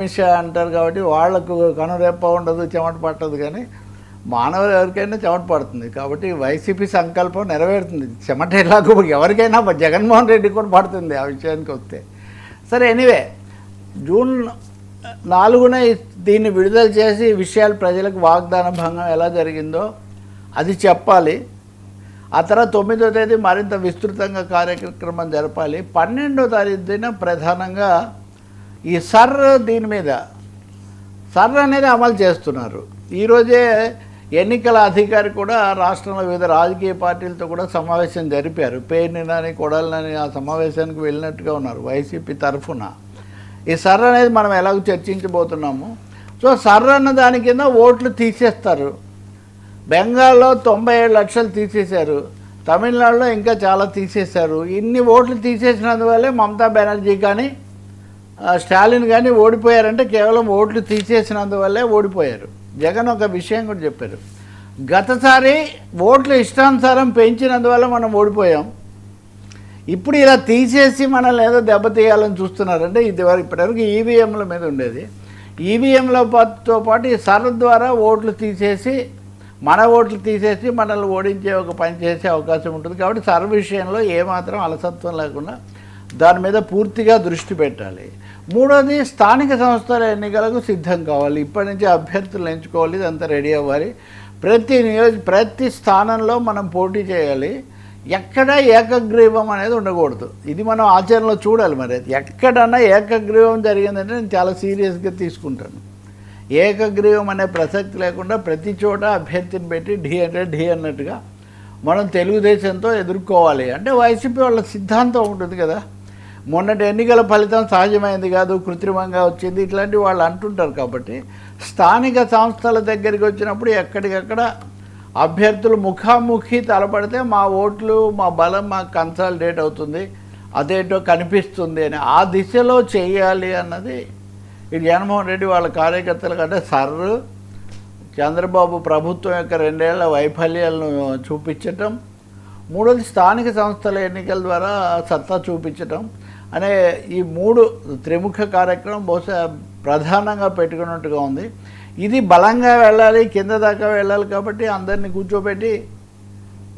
విషయం అంటారు కాబట్టి వాళ్లకు కనురెప్ప ఉండదు, చెమట పట్టదు. కానీ మానవులు ఎవరికైనా చెమట పడుతుంది. కాబట్టి వైసీపీ సంకల్పం నెరవేరుతుంది. చెమట ఎలాగో ఎవరికైనా జగన్మోహన్ రెడ్డి కూడా పడుతుంది ఆ విషయానికి వస్తే. సరే, ఎనీవే జూన్ 4న దీన్ని విడుదల చేసి విషయాలు ప్రజలకు వాగ్దాన భంగం ఎలా జరిగిందో అది చెప్పాలి. ఆ తర్వాత 9వ తేదీ మరింత విస్తృతంగా కార్యక్రమం జరపాలి. 12వ తారీఖున ప్రధానంగా ఈ దీని మీద అనేది అమలు చేస్తున్నారు. ఈరోజే ఎన్నికల అధికారి కూడా రాష్ట్రంలో వివిధ రాజకీయ పార్టీలతో కూడా సమావేశం జరిపారు. పేర్ని నాని కొడాలని ఆ సమావేశానికి వెళ్ళినట్టుగా ఉన్నారు వైసీపీ తరఫున. ఈ అనేది మనం ఎలాగో చర్చించబోతున్నాము. సో అన్న దాని కింద ఓట్లు తీసేస్తారు. బెంగాల్లో 97 లక్షలు తీసేశారు. తమిళనాడులో ఇంకా చాలా తీసేశారు. ఇన్ని ఓట్లు తీసేసినందువల్లే మమతా బెనర్జీ కానీ స్టాలిన్ కానీ ఓడిపోయారంటే కేవలం ఓట్లు తీసేసినందువల్లే ఓడిపోయారు. జగన్ ఒక విషయం కూడా చెప్పారు, గతసారి ఓట్లు ఇష్టానుసారం పెంచినందువల్ల మనం ఓడిపోయాం, ఇప్పుడు ఇలా తీసేసి మనల్ని ఏదో దెబ్బతీయాలని చూస్తున్నారంటే ఇప్పటివరకు ఈవీఎంల మీద ఉండేది. ఈవీఎంలతో పాటు ఈ ద్వారా ఓట్లు తీసేసి మన ఓట్లు తీసేసి మనల్ని ఓడించే ఒక పని చేసే అవకాశం ఉంటుంది. కాబట్టి విషయంలో ఏమాత్రం అలసత్వం లేకుండా దాని మీద పూర్తిగా దృష్టి పెట్టాలి. మూడోది, స్థానిక సంస్థల ఎన్నికలకు సిద్ధం కావాలి. ఇప్పటి నుంచి అభ్యర్థులు ఎంచుకోవాలి, ఇదంతా రెడీ అవ్వాలి. ప్రతి స్థానంలో మనం పోటీ చేయాలి. ఎక్కడ ఏకగ్రీవం అనేది ఉండకూడదు. ఇది మనం ఆచరణలో చూడాలి. మరి ఎక్కడన్నా ఏకగ్రీవం జరిగిందంటే నేను చాలా సీరియస్గా తీసుకుంటాను. ఏకగ్రీవం అనే ప్రసక్తి లేకుండా ప్రతి చోట అభ్యర్థిని పెట్టి ఢీ అంటే ఢీ అన్నట్టుగా మనం తెలుగుదేశంతో ఎదుర్కోవాలి. అంటే వైసీపీ వాళ్ళ సిద్ధాంతం ఉంటుంది కదా, మొన్నటి ఎన్నికల ఫలితం సహజమైంది కాదు, కృత్రిమంగా వచ్చింది, ఇట్లాంటివి వాళ్ళు అంటుంటారు. కాబట్టి స్థానిక సంస్థల దగ్గరికి వచ్చినప్పుడు ఎక్కడికక్కడ అభ్యర్థులు ముఖాముఖి తలపడితే మా ఓట్లు, మా బలం మాకు కన్సాలిడేట్ అవుతుంది, అదేంటో కనిపిస్తుంది అని ఆ దిశలో చేయాలి అన్నది ఇది జగన్మోహన్ రెడ్డి వాళ్ళ కార్యకర్తల కంటే చంద్రబాబు ప్రభుత్వం యొక్క 2 ఏళ్ల వైఫల్యాలను చూపించటం, మూడోది స్థానిక సంస్థల ఎన్నికల ద్వారా సత్తా చూపించటం అనే ఈ 3 త్రిముఖ కార్యక్రమం బహుశా ప్రధానంగా పెట్టుకున్నట్టుగా ఉంది. ఇది బలంగా వెళ్ళాలి, కింద దాకా వెళ్ళాలి. కాబట్టి అందరినీ కూర్చోబెట్టి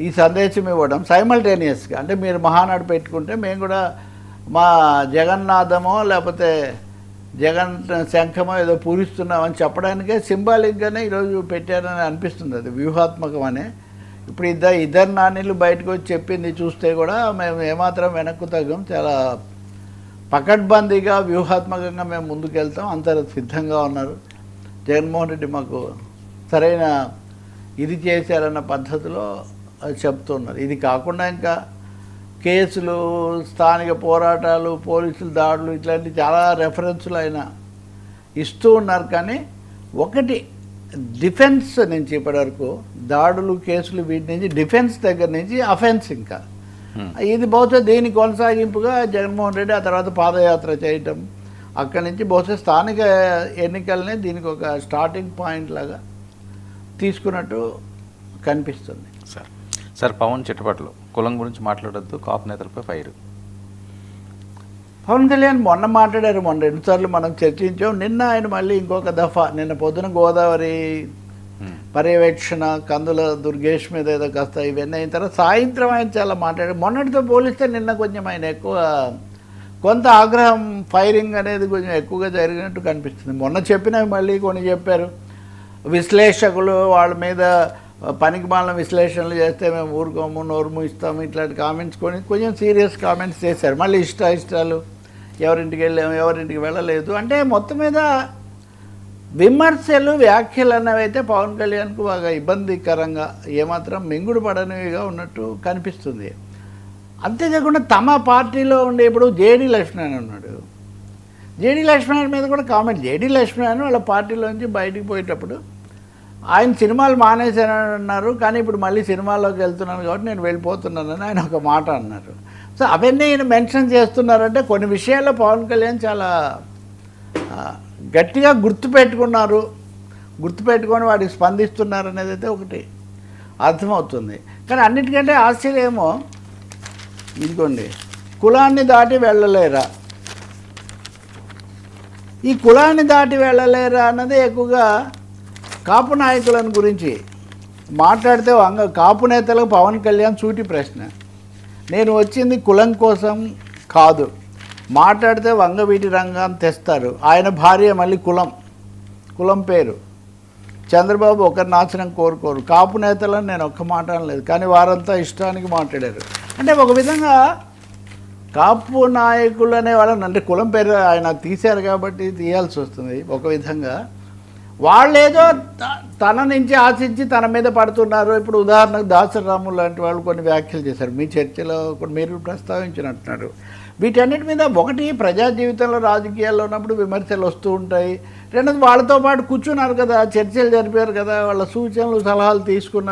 ఈ సందేశం ఇవ్వడం సైమల్టేనియస్గా. అంటే మీరు మహానాడు పెట్టుకుంటే మేము కూడా మా జగన్నాథమో లేకపోతే జగన్ శంఖమో ఏదో పూరిస్తున్నామని చెప్పడానికే సింబాలిక్గానే ఈరోజు పెట్టారని అనిపిస్తుంది. అది వ్యూహాత్మకమనే. ఇప్పుడు ఇద్దరు నాన్నీళ్ళు బయటకు వచ్చి చెప్పింది చూస్తే కూడా మేము ఏమాత్రం వెనక్కు తగ్గం, చాలా పకడ్బందీగా వ్యూహాత్మకంగా మేము ముందుకెళ్తాం, అంత సిద్ధంగా ఉన్నారు. జగన్మోహన్ రెడ్డి మాకు సరైన ఇది చేశారన్న పద్ధతిలో చెప్తున్నారు. ఇది కాకుండా ఇంకా కేసులు, స్థానిక పోరాటాలు, పోలీసుల దాడులు, ఇట్లాంటి చాలా రెఫరెన్సులు ఆయన ఇస్తూ ఉన్నారు. కానీ ఒకటి డిఫెన్స్ నుంచి ఇప్పటివరకు దాడులు, కేసులు, వీటి నుంచి డిఫెన్స్ దగ్గర నుంచి అఫెన్స్ ఇంకా ఇది బహుశా దీని కొనసాగింపుగా జగన్మోహన్ రెడ్డి ఆ తర్వాత పాదయాత్ర చేయటం, అక్కడి నుంచి బహుశా స్థానిక ఎన్నికలనే దీనికి ఒక స్టార్టింగ్ పాయింట్ లాగా తీసుకున్నట్టు కనిపిస్తుంది. సార్ పవన్ చిట్టపట్లు కులం గురించి మాట్లాడొద్దు, కాపు నేతలపై ఫైర్. పవన్ కళ్యాణ్ మొన్న మాట్లాడారు, మొన్న 2 సార్లు మనం చర్చించాం. నిన్న ఆయన మళ్ళీ ఇంకొక దఫా నిన్న పొద్దున గోదావరి పర్యవేక్షణ, కందుల దుర్గేష్ మీద ఏదో కాస్త ఇవన్నీ అయిన తర్వాత సాయంత్రం ఆయన చాలా మాట్లాడారు. మొన్నటితో పోలిస్తే నిన్న కొంచెం ఆయన ఎక్కువ కొంత ఆగ్రహం, ఫైరింగ్ అనేది కొంచెం ఎక్కువగా జరిగినట్టు కనిపిస్తుంది. మొన్న చెప్పినవి మళ్ళీ కొన్ని చెప్పారు. విశ్లేషకులు వాళ్ళ మీద పనికిమాలిన విశ్లేషణలు చేస్తే మేము ఊరుకోము, నోరు ఇస్తాము, ఇట్లాంటి కామెంట్స్ కొంచెం సీరియస్ కామెంట్స్ చేశారు. మళ్ళీ ఇష్టాలు, ఎవరింటికి వెళ్ళాము, ఎవరింటికి వెళ్ళలేదు, అంటే మొత్తం మీద విమర్శలు, వ్యాఖ్యలు అన్నవి అయితే పవన్ కళ్యాణ్కు బాగా ఇబ్బందికరంగా, ఏమాత్రం మింగుడు పడనివిగా ఉన్నట్టు కనిపిస్తుంది. అంతేకాకుండా తమ పార్టీలో ఉండే ఇప్పుడు జేడీ లక్ష్మణ్ ఉన్నాడు. జేడీ లక్ష్మణ్ మీద కూడా కామెంట్. జేడీ లక్ష్మణ్ వాళ్ళ పార్టీలోంచి బయటికి పోయేటప్పుడు ఆయన సినిమాలు మానేశానని అన్నారు, కానీ ఇప్పుడు మళ్ళీ సినిమాల్లోకి వెళ్తున్నాను కాబట్టి నేను వెళ్ళిపోతున్నానని ఆయన ఒక మాట అన్నారు. సో అవన్నీ ఈయన మెన్షన్ చేస్తున్నారంటే కొన్ని విషయాల్లో పవన్ కళ్యాణ్ చాలా గట్టిగా గుర్తుపెట్టుకొని వాటికి స్పందిస్తున్నారు అనేది అయితే ఒకటి అర్థమవుతుంది. కానీ అన్నిటికంటే ఆశ్చర్యమో ఇదిగోండి, కులాన్ని దాటి వెళ్ళలేరా, ఈ కులాన్ని దాటి వెళ్ళలేరా అన్నది ఎక్కువగా కాపు నాయకులను గురించి మాట్లాడితే కాపు నేతలకు పవన్ కళ్యాణ్ సూటి ప్రశ్న. నేను వచ్చింది కులం కోసం కాదు, మాట్లాడితే వంగవీటి రంగాన్ని తెస్తారు. ఆయన భార్య మళ్ళీ కులం పేరు. చంద్రబాబు ఒకరి నాశనం కోరుకోరు. కాపు నేతలను నేను ఒక్క మాట అనలేదు, కానీ వారంతా ఇష్టానికి మాట్లాడారు. అంటే ఒక విధంగా కాపు నాయకులు అనే వాళ్ళని, అంటే కులం పేరు ఆయన తీశారు కాబట్టి తీయాల్సి వస్తుంది. ఒక విధంగా వాళ్ళేదో తన నుంచి ఆశించి తన మీద పడుతున్నారు. ఇప్పుడు ఉదాహరణకు దాసరాము లాంటి వాళ్ళు కొన్ని వ్యాఖ్యలు చేశారు, మీ చర్చలో కూడా మీరు ప్రస్తావించినట్టున్నారు. వీటన్నిటి మీద ఒకటి ప్రజా జీవితంలో రాజకీయాల్లో ఉన్నప్పుడు విమర్శలు వస్తూ ఉంటాయి. రెండోది వాళ్ళతో పాటు కూర్చున్నారు కదా, చర్చలు జరిపారు కదా, వాళ్ళ సూచనలు సలహాలు తీసుకున్నారు.